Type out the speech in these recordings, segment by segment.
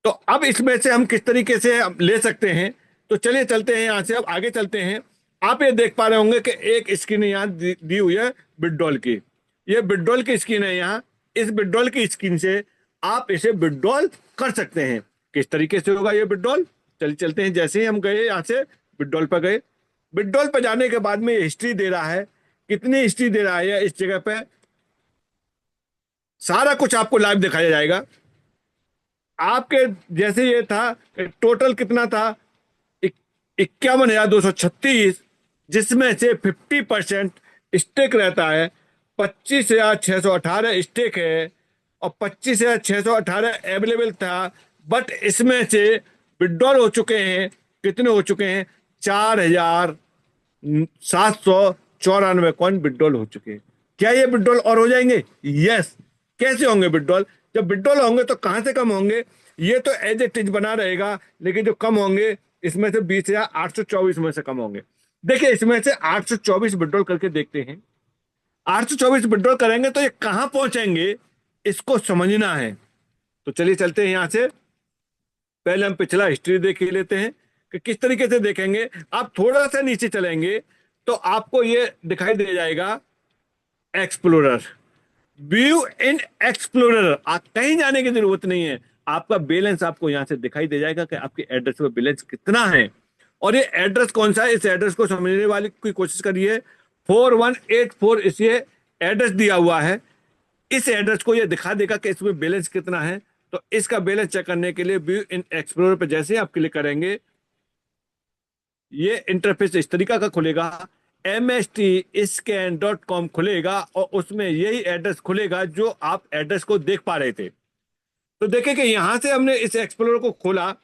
तो अब इसमें से हम किस तरीके से हम ले सकते हैं, तो चलिए चलते हैं यहाँ से, अब आगे चलते हैं। आप ये देख पा रहे होंगे कि एक स्क्रीन यहाँ दी हुई है विड्रॉल की। ये विड्रॉल की स्क्रीन है यहाँ। इस विड्रॉल की स्क्रीन से आप इसे विड्रॉल कर सकते हैं। किस तरीके से होगा ये विड्रॉल, चलिए चलते हैं। जैसे ही हम गए यहाँ से विड्रॉल पर गए, विड्रॉल पर जाने के बाद में ये हिस्ट्री दे रहा है, कितनी हिस्ट्री दे रहा है इस जगह पे, सारा कुछ आपको लाइव दिखाया जाएगा। आपके जैसे ये था, टोटल कितना था, 51,236, जिसमें से 50% स्टेक रहता है। 25,618 स्टेक है और 25,618 अवेलेबल था। बट इसमें से विड्रॉल हो चुके हैं, कितने हो चुके हैं, 4,794 कॉइन विड्रॉल हो चुके हैं। क्या ये विड्रॉल और हो जाएंगे? यस। कैसे होंगे विड्रॉल? जब विड्रॉल होंगे तो कहां से कम होंगे? ये तो एज इट इज बना रहेगा, लेकिन जो कम होंगे इसमें से 20,824 में से कम होंगे। देखिए इसमें से 824 विड्रॉल करके देखते हैं। 824 विड्रॉल करेंगे तो ये कहां पहुंचेंगे, इसको समझना है। तो चलिए चलते हैं यहां से। पहले हम पिछला हिस्ट्री देख ही लेते हैं कि किस तरीके से देखेंगे। आप थोड़ा सा नीचे चलेंगे तो आपको ये दिखाई दे जाएगा एक्सप्लोरर, व्यू इन एक्सप्लोरर। आप कहीं जाने की जरूरत नहीं है, आपका बैलेंस आपको यहां से दिखाई दे जाएगा कि आपके एड्रेस पे बैलेंस कितना है। और ये एड्रेस कौन सा है, इस एड्रेस को समझने वाली की कोशिश करिए। 4184 इसे एड्रेस दिया हुआ है। इस एड्रेस को ये दिखा देगा कि इसमें बैलेंस कितना है। तो इसका बैलेंस चेक करने के लिए व्यू इन एक्सप्लोरर पे जैसे ही आप क्लिक करेंगे, ये इंटरफेस इस तरीका का खुलेगा। mstscan.com खुलेगा और उसमें यही एड्रेस खुलेगा जो आप एड्रेस को देख पा रहे थे। तो देखें कि यहां से हमने इस एक्सप्लोरर को खोला।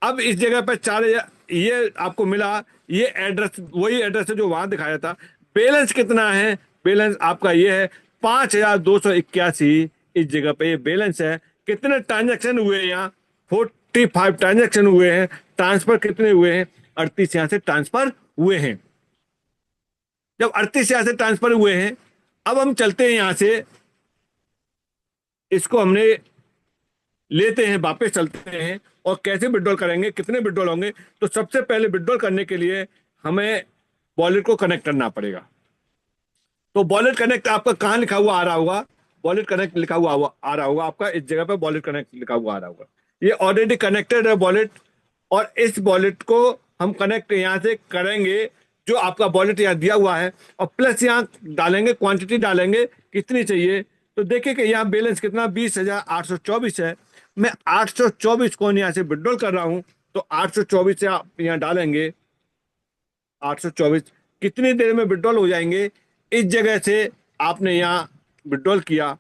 अब इस जगह पर चार ये आपको मिला, ये एड्रेस वही एड्रेस है जो वहां दिखाया था। बैलेंस कितना है? बैलेंस आपका ये है 5,281। इस जगह पे ये बैलेंस है। कितने ट्रांजेक्शन हुए हैं यहाँ? 45 ट्रांजेक्शन हुए हैं। ट्रांसफर कितने हुए हैं? 38 यहाँ से ट्रांसफर हुए हैं। जब 38 यहाँ से ट्रांसफर हुए हैं, अब हम चलते हैं यहां से, इसको हमने लेते हैं, वापस चलते हैं और कैसे विड्रॉल करेंगे, कितने विड्रॉल होंगे। तो सबसे पहले विड्रॉल करने के लिए हमें वॉलेट को कनेक्ट करना पड़ेगा। तो वॉलेट कनेक्ट आपका कहाँ लिखा हुआ आ रहा होगा? वॉलेट कनेक्ट लिखा हुआ आ रहा होगा आपका, इस जगह पे वॉलेट कनेक्ट लिखा हुआ आ रहा होगा। ये ऑलरेडी कनेक्टेड है वॉलेट, और इस वॉलेट को हम कनेक्ट यहाँ से करेंगे जो आपका वॉलेट यहाँ दिया हुआ है, और प्लस यहाँ डालेंगे, क्वांटिटी डालेंगे कितनी चाहिए। तो देखिए कि यहाँ बैलेंस कितना 20,824 है। मैं 824 कॉइन यहाँ से विड्रॉल कर रहा हूँ। तो 824 से आप यहाँ डालेंगे 824, कितनी देर में विड्रॉल हो जाएंगे। इस जगह से आपने यहाँ विड्रॉल किया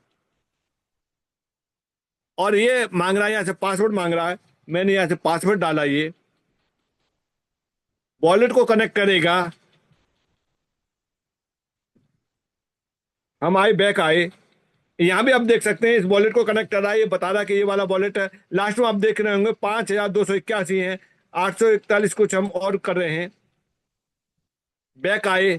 और ये मांग रहा है, यहाँ से पासवर्ड मांग रहा है। मैंने यहाँ से पासवर्ड डाला, ये वॉलेट को कनेक्ट करेगा। हम आए, बैक आए, यहाँ भी आप देख सकते हैं इस वॉलेट को कनेक्ट कर रहा है। ये बता रहा है कि ये वाला वॉलेट है। लास्ट में आप देख रहे होंगे 5,281 है। 841 कुछ हम और कर रहे हैं। बैक आए,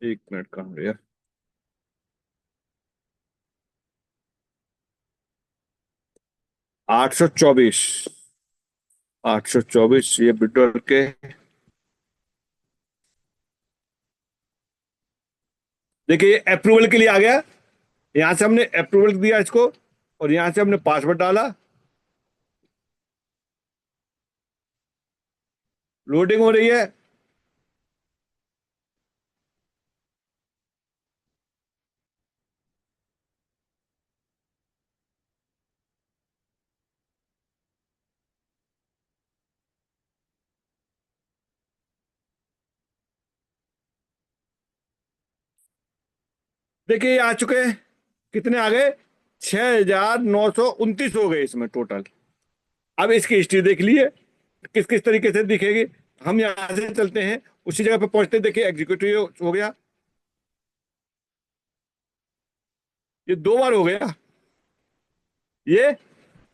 एक मिनट का यार, 824, 824 ये विड्रॉल के। देखिए अप्रूवल के लिए आ गया। यहां से हमने अप्रूवल दिया इसको, और यहां से हमने पासवर्ड डाला। लोडिंग हो रही है। देखिए ये आ चुके हैं। कितने आ गए? 6,929 हो गए इसमें टोटल। अब इसकी हिस्ट्री देख लिए किस किस तरीके से दिखेगी। हम यहां से चलते हैं, उसी जगह पे पहुंचते हैं। देखिए एग्जीक्यूटिव हो गया, ये 2 बार हो गया। ये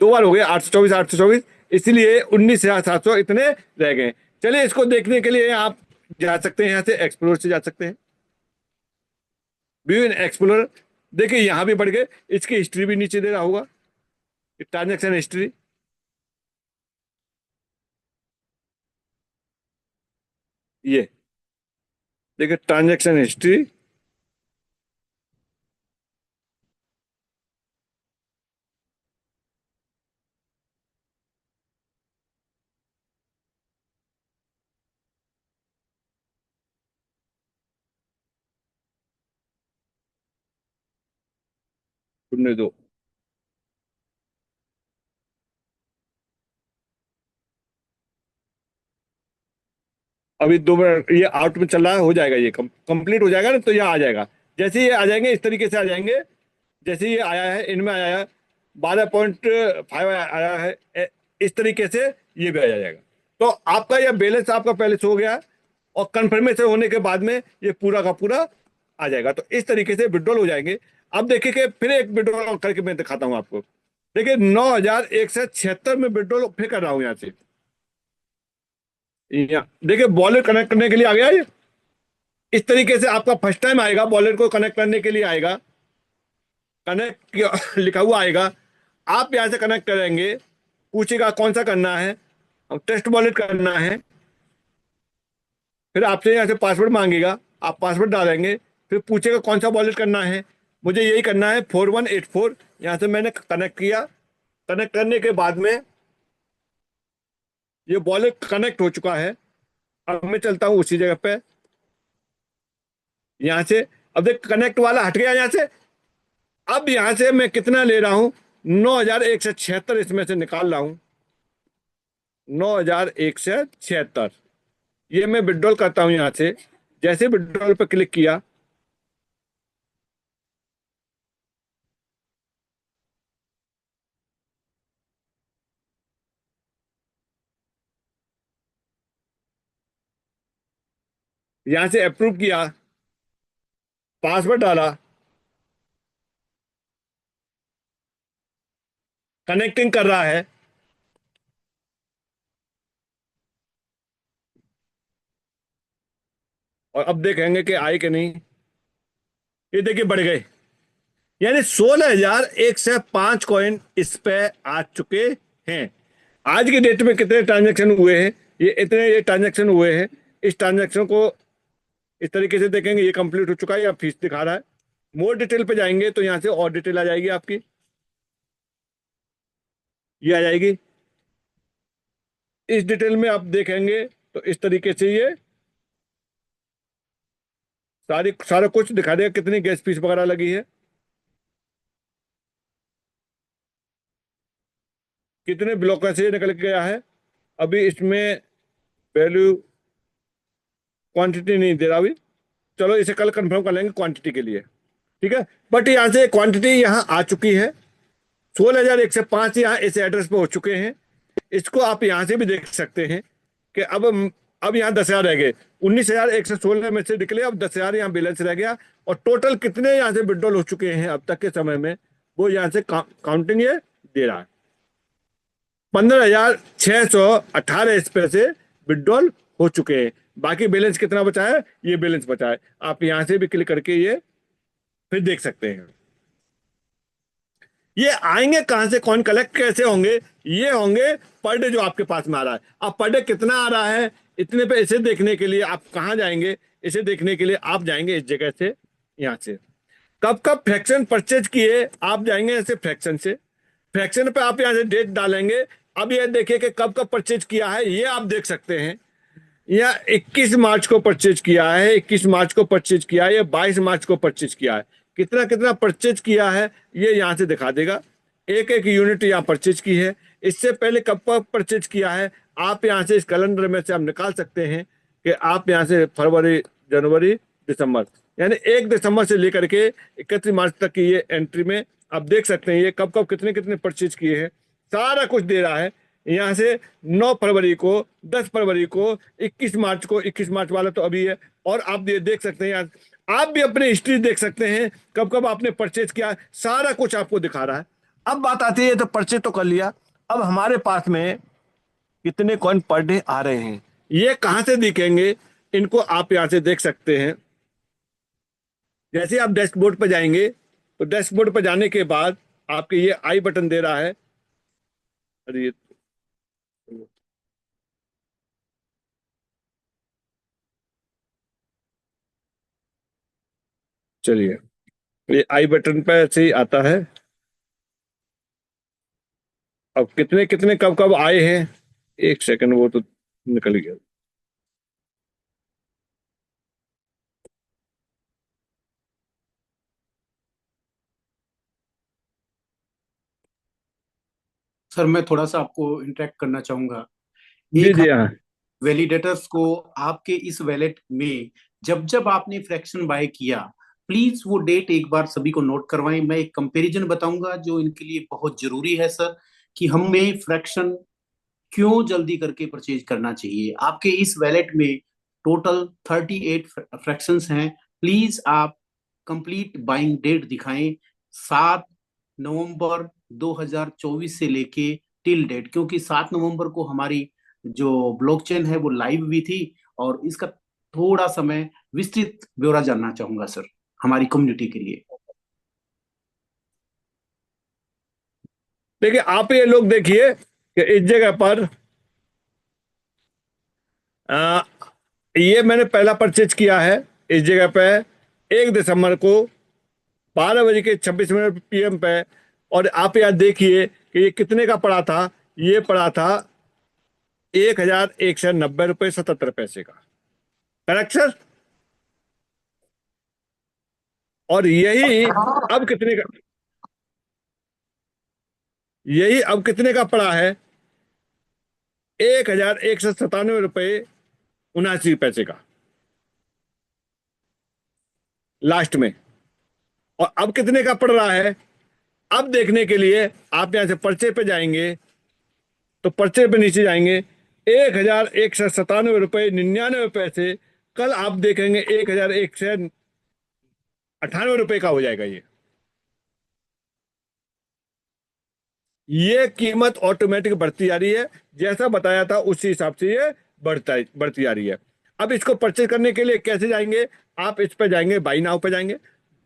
2 बार हो गया, 824, 824। इसलिए 19,700 इतने रह गए। चलिए इसको देखने के लिए आप जा सकते हैं, यहाँ से एक्सप्लोर से जा सकते हैं, व्यू इन एक्सप्लोर। देखिए यहाँ भी बढ़ गए, इसकी हिस्ट्री भी नीचे दे रहा होगा, ट्रांजेक्शन हिस्ट्री। ये देखिए ट्रांजेक्शन हिस्ट्री। सुनने दो। अभी 2 मिनट ये आउट में चल रहा है, हो जाएगा, ये कंप्लीट हो जाएगा ना तो यहाँ आ जाएगा। जैसे ये आ जाएंगे इस तरीके से आ जाएंगे, जैसे ये आया है, इनमें आया है 12.5 आया है, इस तरीके से ये भी आ जाएगा। तो आपका यह बैलेंस आपका पहले से हो गया है, और कंफर्मेशन होने के बाद में ये पूरा का पूरा आ जाएगा। तो इस तरीके से विड्रॉल हो जाएंगे। अब देखिए कि फिर एक विड्रॉल करके मैं दिखाता हूँ आपको। देखिए 9,176 में विड्रॉल फिर कर रहा हूँ यहाँ से। देखिए वॉलेट कनेक्ट करने के लिए आ गया ये। इस तरीके से आपका फर्स्ट टाइम आएगा, वॉलेट को कनेक्ट करने के लिए आएगा, कनेक्ट लिखा हुआ आएगा। आप यहाँ से कनेक्ट करेंगे, पूछेगा कौन सा करना है, अब टेस्ट वॉलेट करना है। फिर आपसे यहाँ से पासवर्ड मांगेगा, आप पासवर्ड डालेंगे। फिर पूछेगा कौन सा वॉलेट करना है, मुझे यही करना है 4184। यहाँ से मैंने कनेक्ट किया। कनेक्ट करने के बाद में ये वॉलेट कनेक्ट हो चुका है। अब मैं चलता हूँ उसी जगह पे, यहाँ से। अब देख कनेक्ट वाला हट गया यहाँ से। अब यहाँ से मैं कितना ले रहा हूँ, 9,176 इसमें से निकाल रहा हूँ, 9,176। ये मैं विड्रॉल करता हूँ यहाँ से। जैसे विड्रॉल पर क्लिक किया, यहाँ से अप्रूव किया, पासवर्ड डाला, कनेक्टिंग कर रहा है। और अब देखेंगे कि आए कि नहीं। ये देखिए बढ़ गए, यानी 16,105 कॉइन इस पे आ चुके हैं। आज की डेट में कितने ट्रांजेक्शन हुए हैं, ये इतने ये ट्रांजेक्शन हुए हैं। इस ट्रांजेक्शन को इस तरीके से देखेंगे, ये कंप्लीट हो चुका है या फीस दिखा रहा है। मोर डिटेल पे जाएंगे तो यहाँ से और डिटेल आ जाएगी आपकी, ये आ जाएगी। इस डिटेल में आप देखेंगे तो इस तरीके से ये सारा कुछ दिखा देगा, कितनी गैस फीस वगैरह लगी है, कितने ब्लॉक से निकल के गया है। अभी इसमें वैल्यू क्वांटिटी नहीं दे रहा अभी, चलो इसे कल कंफर्म कर लेंगे क्वांटिटी के लिए, ठीक है। बट यहाँ से क्वांटिटी यहाँ आ चुकी है, 16,105 यहाँ इस एड्रेस पे हो चुके हैं। इसको आप यहाँ से भी देख सकते हैं कि अब यहाँ 10,000 रह गए। 19,116 में से निकले, अब 10,000 यहाँ बैलेंस रह गया। और टोटल कितने यहाँ से विड्रॉल हो चुके हैं अब तक के समय में, वो यहाँ से काउंटिंग ये दे रहा है। 15,618 इस पे से विड्रॉल हो चुके हैं। बाकी बैलेंस कितना बचा है, ये बैलेंस बचा है, आप यहाँ से भी क्लिक करके ये फिर देख सकते हैं। ये आएंगे कहां से, कौन कलेक्ट कैसे होंगे, ये होंगे पर डे जो आपके पास में आ रहा है। अब पर डे कितना आ रहा है, इतने पे इसे देखने के लिए आप कहाँ जाएंगे, इसे देखने के लिए आप जाएंगे इस जगह से, यहाँ से। कब कब फ्रैक्शन परचेज किए, आप जाएंगे ऐसे फ्रैक्शन से। फ्रैक्शन पे आप यहाँ से डेट डालेंगे। अब ये देखिए कि कब कब परचेज किया है, ये आप देख सकते हैं। या 21 मार्च को परचेज किया है, 21 मार्च को परचेज किया है, या 22 मार्च को परचेज किया है। कितना कितना परचेज किया है ये यहाँ से दिखा देगा। एक एक यूनिट यहाँ परचेज की है। इससे पहले कब कब परचेज किया है, आप यहाँ से इस कैलेंडर में से आप निकाल सकते हैं कि आप यहाँ से फरवरी, जनवरी, दिसंबर, यानी 1 दिसंबर से लेकर के 31 मार्च तक की ये एंट्री में आप देख सकते हैं ये कब कब कितने कितने परचेज किए हैं, सारा कुछ दे रहा है। यहाँ से 9 फरवरी को, 10 फरवरी को, 21 मार्च को, 21 मार्च वाला तो अभी है। और आप ये देख सकते हैं यहाँ आप भी अपनी हिस्ट्री देख सकते हैं, कब कब आपने परचेज किया, सारा कुछ आपको दिखा रहा है। अब बात आती है, तो परचेज तो कर लिया, अब हमारे पास में कितने कॉइन पर डे आ रहे हैं ये कहाँ से दिखेंगे, इनको आप यहाँ से देख सकते हैं। जैसे आप डैशबोर्ड पर जाएंगे तो डैशबोर्ड पर जाने के बाद आपके ये आई बटन दे रहा है। अरे चलिए, ये आई बटन पर ऐसे ही आता है। अब कितने कितने कब कब आए हैं, एक सेकंड, वो तो निकल गया। सर मैं थोड़ा सा आपको इंटरेक्ट करना चाहूंगा। जी एक जी हाँ। वैलिडेटर्स को आपके इस वैलेट में जब जब आपने फ्रैक्शन बाय किया, प्लीज वो डेट एक बार सभी को नोट करवाएं। मैं एक कंपैरिजन बताऊंगा जो इनके लिए बहुत जरूरी है सर, कि हमें फ्रैक्शन क्यों जल्दी करके परचेज करना चाहिए। आपके इस वैलेट में टोटल 38 फ्रैक्शंस हैं। प्लीज आप कंप्लीट बाइंग डेट दिखाएं, 7 नवंबर 2024 से लेके टिल डेट, क्योंकि 7 नवंबर को हमारी जो ब्लॉकचेन है वो लाइव भी थी। और इसका थोड़ा सा मैं विस्तृत ब्यौरा जानना चाहूंगा सर, हमारी कम्युनिटी के लिए। देखिए, आप ये लोग देखिए कि इस जगह पर आ, ये मैंने पहला परचेज किया है इस जगह पे 1 दिसंबर को 12 बज के 26 मिनट PM पे। और आप यहाँ देखिए कि ये कितने का पड़ा था। ये पड़ा था 1190 रुपये 77 पैसे का। Correct sir. और यही अब कितने का पड़ा है, 1197 रुपये 79 पैसे का लास्ट में। और अब कितने का पड़ रहा है, अब देखने के लिए आप यहाँ से पर्चे पे जाएंगे, तो पर्चे पे नीचे जाएंगे, 1197 रुपये 99 पैसे। कल आप देखेंगे 1198 रुपये का हो जाएगा। ये कीमत ऑटोमेटिक बढ़ती जा रही है, जैसा बताया था उसी हिसाब से ये बढ़ती जा रही है। अब इसको परचेज करने के लिए कैसे जाएंगे, आप इस पे जाएंगे, बाई नाउ पे जाएंगे।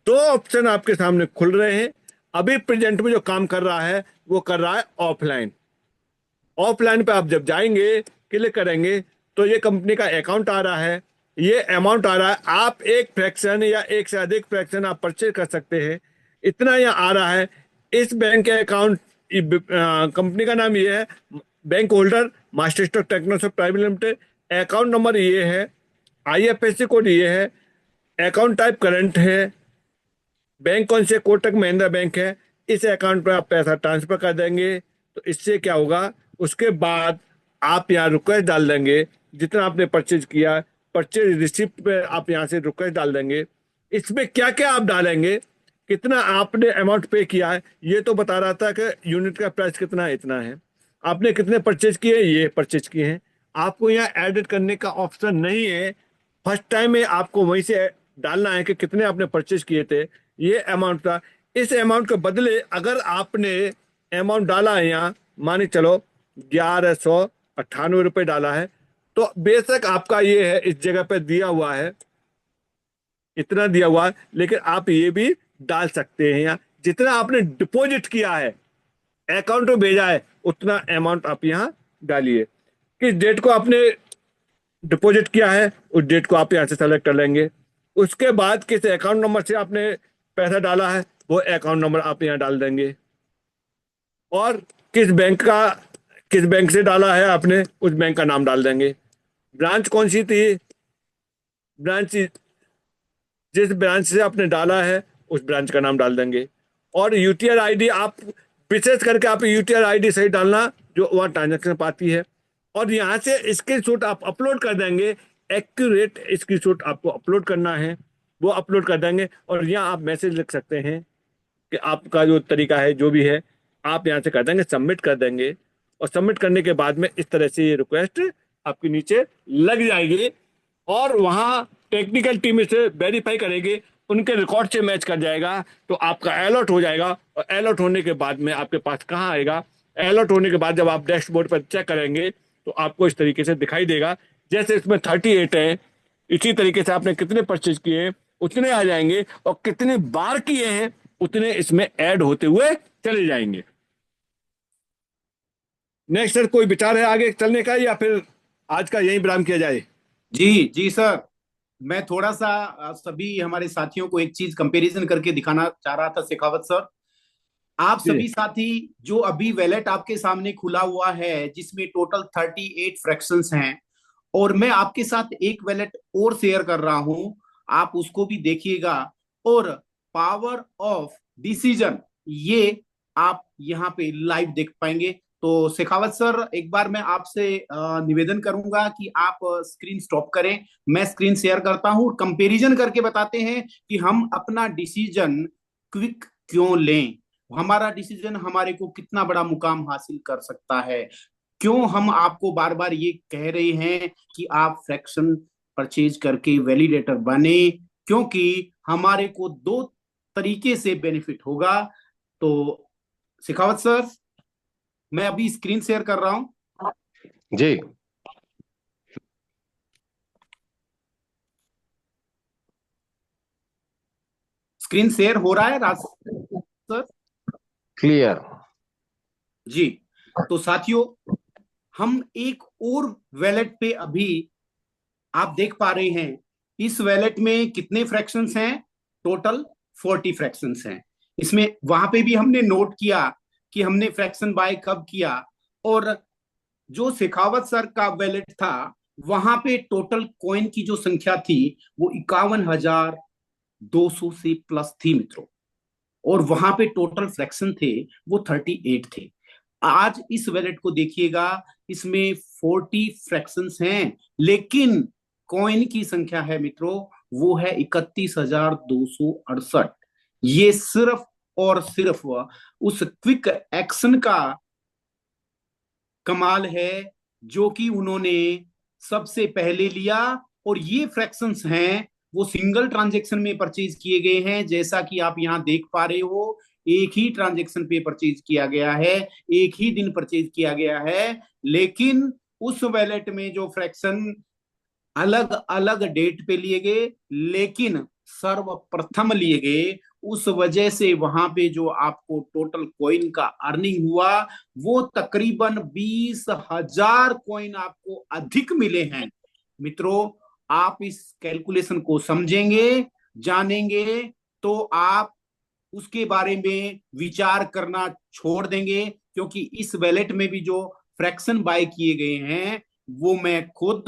दो ऑप्शन आपके सामने खुल रहे हैं। अभी प्रेजेंट में जो काम कर रहा है वो कर रहा है ऑफलाइन। ऑफलाइन पे आप जब जाएंगे, क्लिक करेंगे, तो ये कंपनी का अकाउंट आ रहा है, ये अमाउंट आ रहा है। आप एक फ्रैक्शन या एक से अधिक फ्रैक्शन आप परचेज कर सकते हैं, इतना यहाँ आ रहा है। इस बैंक के अकाउंट, कंपनी का नाम ये है, bank holder Master Stock Technosoft private limited. Account number ये है, IFSC कोड ये है, अकाउंट टाइप करंट है, बैंक कौन से, कोटक महिंद्रा बैंक है। इस अकाउंट पर आप पैसा ट्रांसफर कर देंगे, तो इससे क्या होगा, उसके बाद आप यहाँ रिक्वेस्ट डाल देंगे जितना आपने परचेज किया। परचेज रिसिप्ट पे आप यहाँ से रिक्वेस्ट डाल देंगे। इसमें क्या क्या आप डालेंगे, कितना आपने अमाउंट पे किया है, ये तो बता रहा था कि यूनिट का प्राइस कितना है, इतना है। आपने कितने परचेज किए, ये परचेज किए हैं। आपको यहाँ एडिट करने का ऑप्शन नहीं है। फर्स्ट टाइम में आपको वहीं से डालना है कि कितने आपने परचेज किए थे, ये अमाउंट था। इस अमाउंट के बदले अगर आपने अमाउंट डाला है यहाँ, माने चलो 1198 रुपये डाला है, तो बेशक आपका ये है, इस जगह पे दिया हुआ है, इतना दिया हुआ है, लेकिन आप ये भी डाल सकते हैं यहाँ, जितना आपने डिपॉजिट किया है, अकाउंट में भेजा है, उतना अमाउंट आप यहाँ डालिए। किस डेट को आपने डिपॉजिट किया है, उस डेट को आप यहाँ से सेलेक्ट कर लेंगे। उसके बाद किस अकाउंट नंबर से आपने पैसा डाला है, वो अकाउंट नंबर आप यहाँ डाल देंगे। और किस बैंक का, किस बैंक से डाला है आपने, उस बैंक का नाम डाल देंगे। ब्रांच कौन सी थी, ब्रांच, जिस ब्रांच से आपने डाला है उस ब्रांच का नाम डाल देंगे। और UTR ID आप, विशेष करके आप UTR ID सही डालना जो वहाँ ट्रांजेक्शन पाती है। और यहाँ से स्क्रीनशॉट आप अपलोड कर देंगे, एक्यूरेट स्क्रीनशॉट आपको अपलोड करना है, वो अपलोड कर देंगे। और यहाँ आप मैसेज लिख सकते हैं कि आपका जो तरीका है जो भी है, आप यहाँ से कर देंगे, सबमिट कर देंगे। और सबमिट करने के बाद में इस तरह से ये रिक्वेस्ट आपके नीचे लग जाएगी। और वहाँ टेक्निकल टीम इसे वेरीफाई करेगी, उनके रिकॉर्ड से मैच कर जाएगा, तो आपका अलर्ट हो जाएगा। और अलर्ट होने के बाद में आपके पास कहाँ आएगा, अलर्ट होने के बाद जब आप डैशबोर्ड पर चेक करेंगे तो आपको इस तरीके से दिखाई देगा जैसे इसमें 38 है, इसी तरीके से आपने कितने परचेज किए उतने आ जाएंगे, और कितने बार किए हैं उतने इसमें ऐड होते हुए चले जाएंगे। नेक्स्ट सर, कोई विचार है आगे चलने का, या फिर आज का यही विराम किया जाए? जी जी सर, मैं थोड़ा सा सभी हमारे साथियों को एक चीज कंपैरिजन करके दिखाना चाह रहा था शेखावत सर। आप जी सभी साथी, जो अभी वैलेट आपके सामने खुला हुआ है जिसमें टोटल 38 फ्रैक्शंस हैं, और मैं आपके साथ एक वैलेट और शेयर कर रहा हूं, आप उसको भी देखिएगा। और पावर ऑफ डिसीजन, ये आप यहाँ पे लाइव देख पाएंगे। तो शेखावत सर, एक बार मैं आपसे निवेदन करूंगा कि आप स्क्रीन स्टॉप करें, मैं स्क्रीन शेयर करता हूं, कंपैरिजन करके बताते हैं कि हम अपना डिसीजन क्विक क्यों लें, हमारा डिसीजन हमारे को कितना बड़ा मुकाम हासिल कर सकता है। क्यों हम आपको बार बार ये कह रहे हैं कि आप फ्रैक्शन परचेज करके वैलिडेटर बने, क्योंकि हमारे को दो तरीके से बेनिफिट होगा। तो शेखावत सर, मैं अभी स्क्रीन शेयर कर रहा हूं। जी, स्क्रीन शेयर हो रहा है राज सर? क्लियर। जी। तो साथियों, हम एक और वैलेट पे अभी आप देख पा रहे हैं, इस वैलेट में कितने फ्रैक्शंस हैं? टोटल 40 फ्रैक्शंस हैं। इसमें वहां पे भी हमने नोट किया कि हमने फ्रैक्शन बाय कब किया, और जो शेखावत सर का वैलेट था वहां पे टोटल कॉइन की जो संख्या थी वो 51,200 से प्लस थी मित्रों, और वहां पे टोटल फ्रैक्शन थे वो 38 थे। आज इस वैलेट को देखिएगा, इसमें 40 फ्रैक्शंस हैं, लेकिन कॉइन की संख्या है मित्रों, वो है 31,268। ये सिर्फ और सिर्फ उस क्विक एक्शन का कमाल है जो कि उन्होंने सबसे पहले लिया। और ये फ्रैक्शंस हैं वो सिंगल ट्रांजेक्शन में परचेज किए गए हैं, जैसा कि आप यहां देख पा रहे हो, एक ही ट्रांजेक्शन पे परचेज किया गया है, एक ही दिन परचेज किया गया है। लेकिन उस वैलेट में जो फ्रैक्शन अलग अलग डेट पे लिए गए, लेकिन सर्वप्रथम लिए गए, उस वजह से वहां पे जो आपको टोटल कॉइन का अर्निंग हुआ वो तकरीबन 20,000 कॉइन आपको अधिक मिले हैं मित्रों। आप इस कैलकुलेशन को समझेंगे, जानेंगे, तो आप उसके बारे में विचार करना छोड़ देंगे, क्योंकि इस वैलेट में भी जो फ्रैक्शन बाय किए गए हैं वो मैं खुद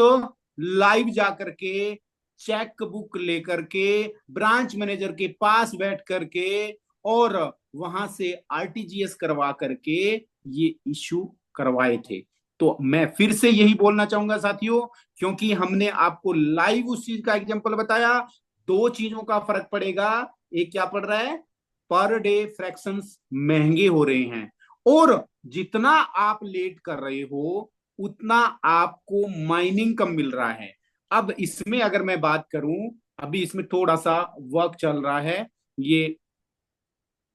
लाइव जाकर के, चेक बुक लेकर के, ब्रांच मैनेजर के पास बैठ करके, और वहां से आरटीजीएस करवा करके ये इशू करवाए थे। तो मैं फिर से यही बोलना चाहूंगा साथियों, क्योंकि हमने आपको लाइव उस चीज का एग्जांपल बताया, दो चीजों का फर्क पड़ेगा। एक क्या पड़ रहा है? पर डे फ्रैक्शंस महंगे हो रहे हैं, और जितना आप लेट कर रहे हो उतना आपको माइनिंग कम मिल रहा है। अब इसमें अगर मैं बात करूं, अभी इसमें थोड़ा सा वर्क चल रहा है, ये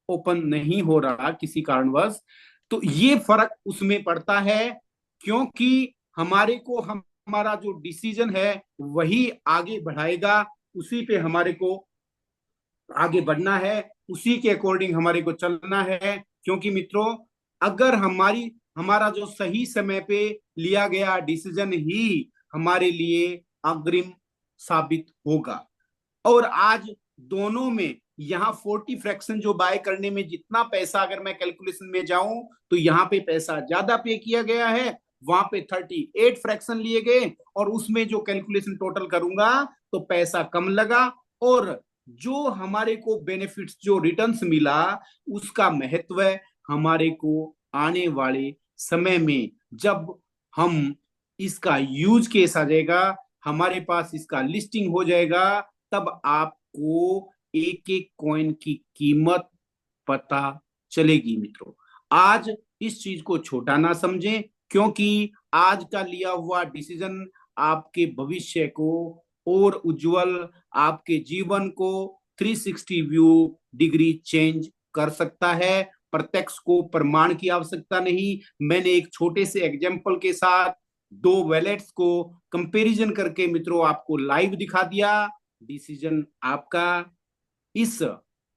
ओपन नहीं हो रहा किसी कारणवश, तो ये फर्क उसमें पड़ता है, क्योंकि हमारे को हमारा जो डिसीजन है वही आगे बढ़ाएगा, उसी पे हमारे को आगे बढ़ना है, उसी के अकॉर्डिंग हमारे को चलना है। क्योंकि मित्रों, अगर हमारा जो सही समय पे लिया गया डिसीजन ही हमारे लिए अग्रिम साबित होगा। और आज दोनों में यहाँ 40 फ्रैक्शन जो बाय करने में जितना पैसा, अगर मैं कैलकुलेशन में जाऊं तो यहाँ पे पैसा ज्यादा पे किया गया है, वहां पे 38 फ्रैक्शन लिए गए, और उसमें जो कैलकुलेशन टोटल करूंगा तो पैसा कम लगा, और जो हमारे को बेनिफिट्स, जो रिटर्न्स मिला, उसका महत्व हमारे को आने वाले समय में जब हम इसका यूज केस आ जाएगा, हमारे पास इसका लिस्टिंग हो जाएगा, तब आपको एक एक कॉइन की कीमत पता चलेगी मित्रों। आज इस चीज को छोटा ना समझें, क्योंकि आज का लिया हुआ डिसीजन आपके भविष्य को और उज्जवल, आपके जीवन को 360 व्यू डिग्री चेंज कर सकता है। प्रत्यक्ष को प्रमाण की आवश्यकता नहीं, मैंने एक छोटे से एग्जाम्पल के साथ दो वैलेट्स को कंपैरिजन करके मित्रों आपको लाइव दिखा दिया। डिसीजन आपका। इस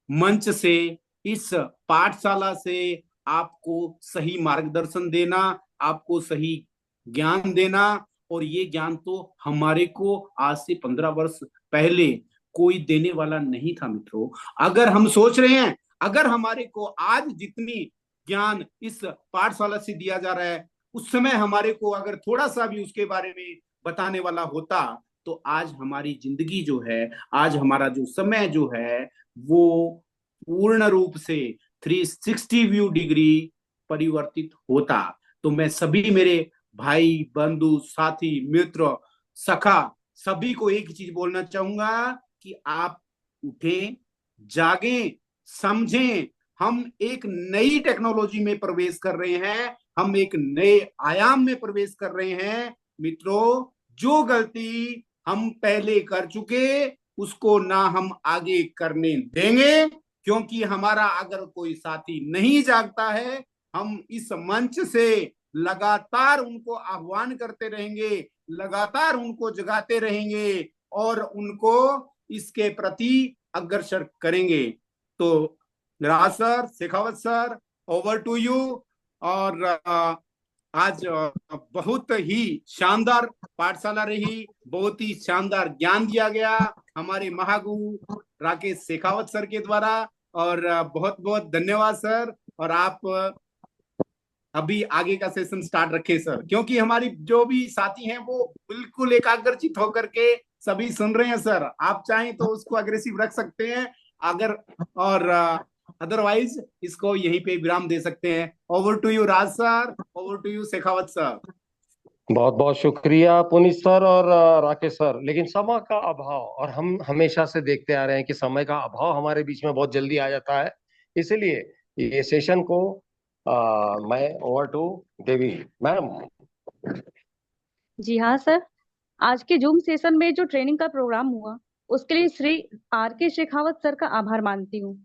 मंच से, इस पाठशाला से आपको सही मार्गदर्शन देना, आपको सही ज्ञान देना, और ये ज्ञान तो हमारे को आज से 15 वर्ष पहले कोई देने वाला नहीं था मित्रों। अगर हम सोच रहे हैं, अगर हमारे को आज जितनी ज्ञान इस पाठशाला से दिया जा रहा है, उस समय हमारे को अगर थोड़ा सा भी उसके बारे में बताने वाला होता, तो आज हमारी जिंदगी जो है, आज हमारा जो समय जो है, वो पूर्ण रूप से 360 व्यू डिग्री परिवर्तित होता। तो मैं सभी मेरे भाई, बंधु, साथी, मित्र, सखा, सभी को एक चीज बोलना चाहूंगा कि आप उठें, जागें, समझें। हम एक नई टेक्नोलॉजी में प्रवेश कर रहे हैं, हम एक नए आयाम में प्रवेश कर रहे हैं मित्रों। जो गलती हम पहले कर चुके, उसको ना हम आगे करने देंगे, क्योंकि हमारा अगर कोई साथी नहीं जागता है, हम इस मंच से लगातार उनको आह्वान करते रहेंगे, लगातार उनको जगाते रहेंगे और उनको इसके प्रति अग्रसर करेंगे। तो Raj sir, Shekhawat sir, over to you. और आज बहुत ही शानदार पाठशाला रही, बहुत ही शानदार ज्ञान दिया गया हमारे महागुरु राकेश शेखावत सर के द्वारा। और बहुत बहुत धन्यवाद सर। और आप अभी आगे का सेशन स्टार्ट रखे सर, क्योंकि हमारी जो भी साथी हैं वो बिल्कुल एकाग्रचित होकर के सभी सुन रहे हैं सर। आप चाहें तो उसको अग्रेसिव रख सकते हैं अगर, और अदरवाइज इसको यहीं पे विराम दे सकते हैं। Over to you Raj sir, over to you Shekhawat sir. बहुत बहुत शुक्रिया पुनीत सर और राकेश सर। लेकिन समय का अभाव, और हम हमेशा से देखते आ रहे हैं कि समय का अभाव हमारे बीच में बहुत जल्दी आ जाता है, इसलिए ये सेशन को मैं ओवर टू देवी मैम। जी हाँ सर, आज के जूम सेशन में जो ट्रेनिंग का प्रोग्राम हुआ, उसके लिए श्री R.K. शेखावत सर का आभार मानती हूँ।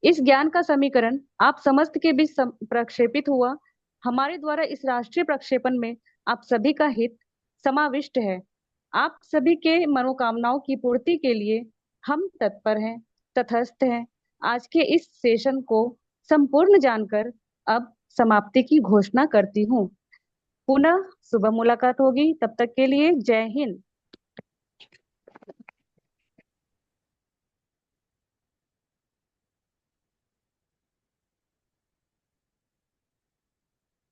इस ज्ञान का समीकरण आप समस्त के बीच प्रक्षेपित हुआ। हमारे द्वारा इस राष्ट्रीय प्रक्षेपण में आप सभी का हित समाविष्ट है। आप सभी के मनोकामनाओं की पूर्ति के लिए हम तत्पर हैं, तटस्थ हैं। आज के इस सेशन को संपूर्ण जानकर अब समाप्ति की घोषणा करती हूँ। पुनः सुबह मुलाकात होगी, तब तक के लिए जय हिंद।